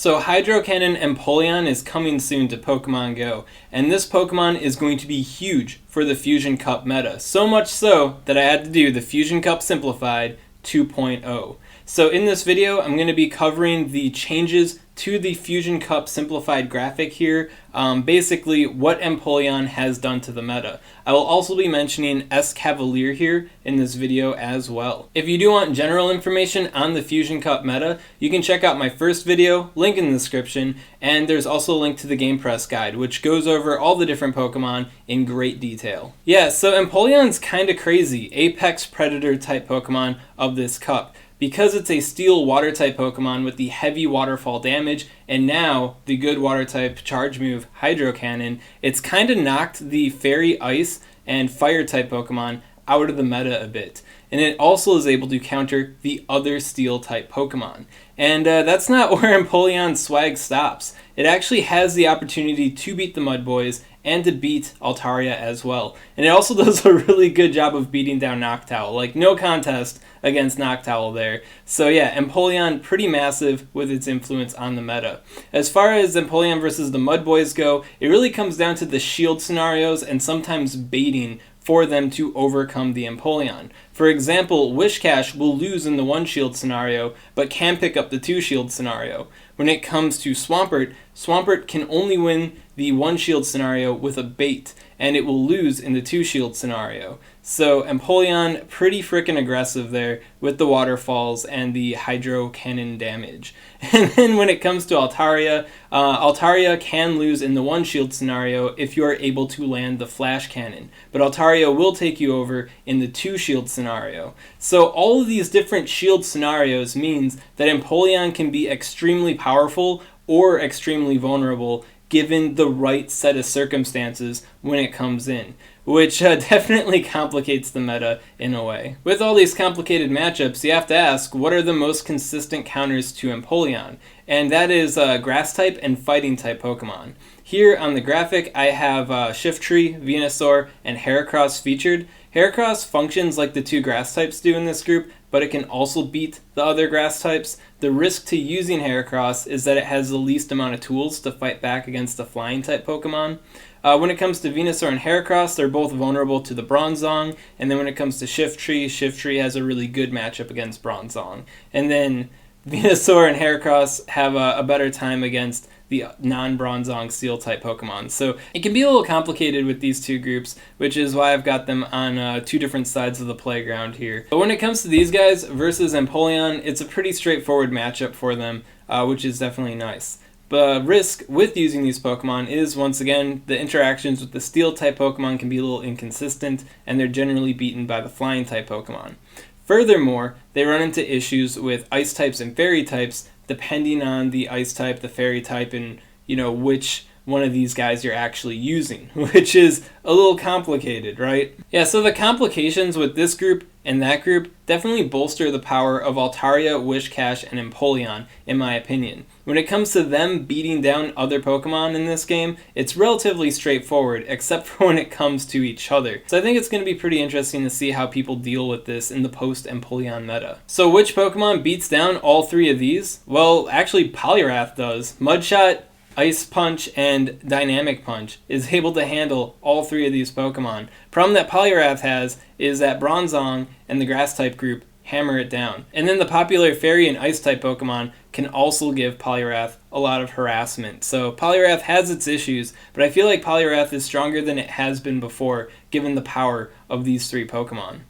So Hydro Cannon Empoleon is coming soon to Pokemon Go, and this Pokemon is going to be huge for the Fusion Cup meta, so much so that I had to do the Fusion Cup Simplified 2.0. So in this video, I'm going to be covering the changes to the Fusion Cup Simplified graphic here, basically what Empoleon has done to the meta. I will also be mentioning Escavalier here in this video as well. If you do want general information on the Fusion Cup meta, you can check out my first video, link in the description, and there's also a link to the Game Press guide, which goes over all the different Pokemon in great detail. Yeah, so Empoleon's kinda crazy, Apex Predator type Pokemon of this cup. Because it's a steel water type Pokemon with the heavy waterfall damage, and now the good water type charge move, Hydro Cannon, it's kind of knocked the fairy ice and fire type Pokemon out of the meta a bit. And it also is able to counter the other steel type Pokemon. And that's not where Empoleon's swag stops. It actually has the opportunity to beat the Mud Boys and to beat Altaria as well. And it also does a really good job of beating down Noctowl. Like, no contest against Noctowl there. So yeah, Empoleon pretty massive with its influence on the meta. As far as Empoleon versus the Mud Boys go, it really comes down to the shield scenarios and sometimes baiting for them to overcome the Empoleon. For example, Wishcash will lose in the one shield scenario, but can pick up the two shield scenario. When it comes to Swampert, Swampert can only win the one shield scenario with a bait, and it will lose in the two shield scenario. So Empoleon pretty freaking aggressive there with the waterfalls and the Hydro Cannon damage. And then when it comes to Altaria, Altaria can lose in the one shield scenario if you are able to land the Flash Cannon, but Altaria will take you over in the two shield scenario. So all of these different shield scenarios means that Empoleon can be extremely powerful or extremely vulnerable given the right set of circumstances when it comes in, which definitely complicates the meta in a way. With all these complicated matchups, you have to ask, what are the most consistent counters to Empoleon? And that is grass type and fighting type Pokemon. Here on the graphic, I have Shiftry, Venusaur, and Heracross featured. Heracross functions like the two grass types do in this group, but it can also beat the other grass types. The risk to using Heracross is that it has the least amount of tools to fight back against the flying type Pokemon. When it comes to Venusaur and Heracross, they're both vulnerable to the Bronzong, and then when it comes to Shiftry, Shiftry has a really good matchup against Bronzong. And then Venusaur and Heracross have a better time against the non-Bronzong Steel type Pokemon. So it can be a little complicated with these two groups, which is why I've got them on two different sides of the playground here. But when it comes to these guys versus Empoleon, it's a pretty straightforward matchup for them, which is definitely nice. The risk with using these Pokemon is, once again, the interactions with the Steel type Pokemon can be a little inconsistent, and they're generally beaten by the Flying type Pokemon. Furthermore, they run into issues with Ice types and Fairy types, depending on the Ice type, the Fairy type, and which one of these guys you're actually using, which is a little complicated, right? Yeah, so the complications with this group and that group definitely bolster the power of Altaria, Wishcash, and Empoleon, in my opinion. When it comes to them beating down other Pokemon in this game, it's relatively straightforward, except for when it comes to each other. So I think it's going to be pretty interesting to see how people deal with this in the post-Empoleon meta. So which Pokemon beats down all three of these? Well, actually Poliwrath does. Mudshot, Ice Punch, and Dynamic Punch is able to handle all three of these Pokemon. Problem that Poliwrath has is that Bronzong and the Grass type group hammer it down. And then the popular Fairy and Ice type Pokemon can also give Poliwrath a lot of harassment. So Poliwrath has its issues, but I feel like Poliwrath is stronger than it has been before, given the power of these three Pokemon.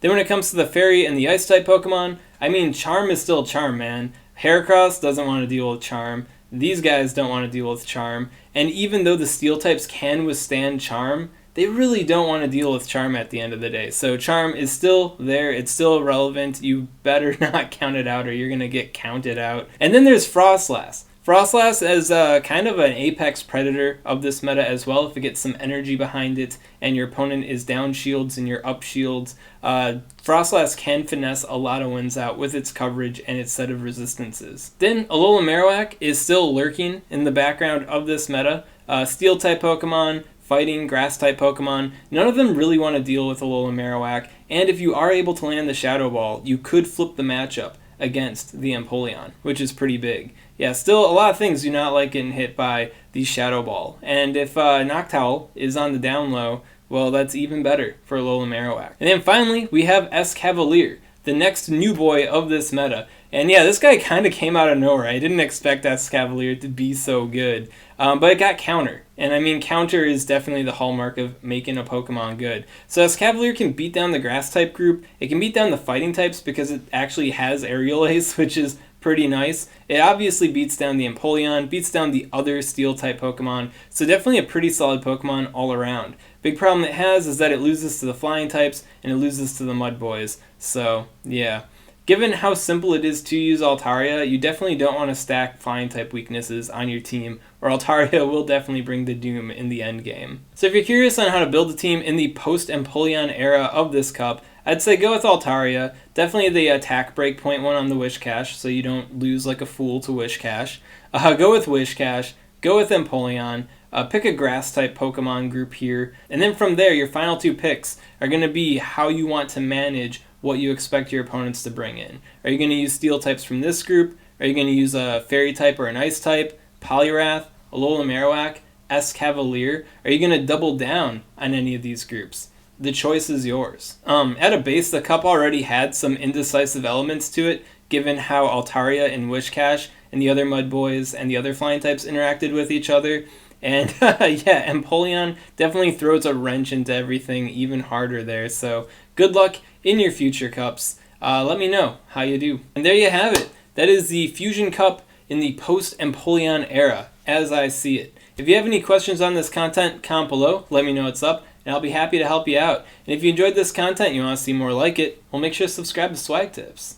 Then when it comes to the Fairy and the Ice type Pokemon, I mean, Charm is still Charm, man. Heracross doesn't want to deal with Charm. These guys don't want to deal with Charm. And even though the Steel types can withstand Charm, they really don't want to deal with Charm at the end of the day. So Charm is still there. It's still relevant. You better not count it out or you're going to get counted out. And then there's Frostlass. Frostlass is kind of an apex predator of this meta as well. If it gets some energy behind it and your opponent is down shields and you're up shields, Frostlass can finesse a lot of wins out with its coverage and its set of resistances. Then Alola Marowak is still lurking in the background of this meta. Steel type Pokemon, fighting grass type Pokemon, none of them really want to deal with Alola Marowak, and if you are able to land the Shadow Ball, you could flip the matchup against the Empoleon, which is pretty big. yeah, still a lot of things do not like getting hit by the Shadow Ball. And if Noctowl is on the down low, well, that's even better for Alolan Marowak. And then finally, we have Escavalier, the next new boy of this meta. And yeah, this guy kind of came out of nowhere. I didn't expect Escavalier to be so good. But it got counter. And I mean, counter is definitely the hallmark of making a Pokemon good. So Escavalier can beat down the grass type group. It can beat down the fighting types because it actually has Aerial Ace, which is pretty nice. It obviously beats down the Empoleon, beats down the other steel type Pokemon. So definitely a pretty solid Pokemon all around. Big problem it has is that it loses to the flying types and it loses to the mud boys. So yeah. Given how simple it is to use Altaria, you definitely don't want to stack flying type weaknesses on your team, or Altaria will definitely bring the doom in the end game. So if you're curious on how to build a team in the post-Empoleon era of this cup, I'd say go with Altaria. Definitely the attack breakpoint one on the Wish Cache, so you don't lose like a fool to Wish Cache. Go with Wish Cache, go with Empoleon, pick a grass type Pokemon group here, and then from there your final two picks are going to be how you want to manage what you expect your opponents to bring in. Are you going to use steel types from this group? Are you going to use a fairy type or an ice type? Poliwrath, Alolan Marowak, Escavalier? Are you going to double down on any of these groups? The choice is yours. At a base, the cup already had some indecisive elements to it, given how Altaria and Wish Cache and the other Mud Boys and the other flying types interacted with each other. And yeah, Empoleon definitely throws a wrench into everything even harder there. So good luck in your future cups. Let me know how you do. And there you have it. That is the Fusion Cup in the post-Empoleon era, as I see it. If you have any questions on this content, comment below. Let me know what's up, and I'll be happy to help you out. And if you enjoyed this content and you want to see more like it, well, make sure to subscribe to SwagTips.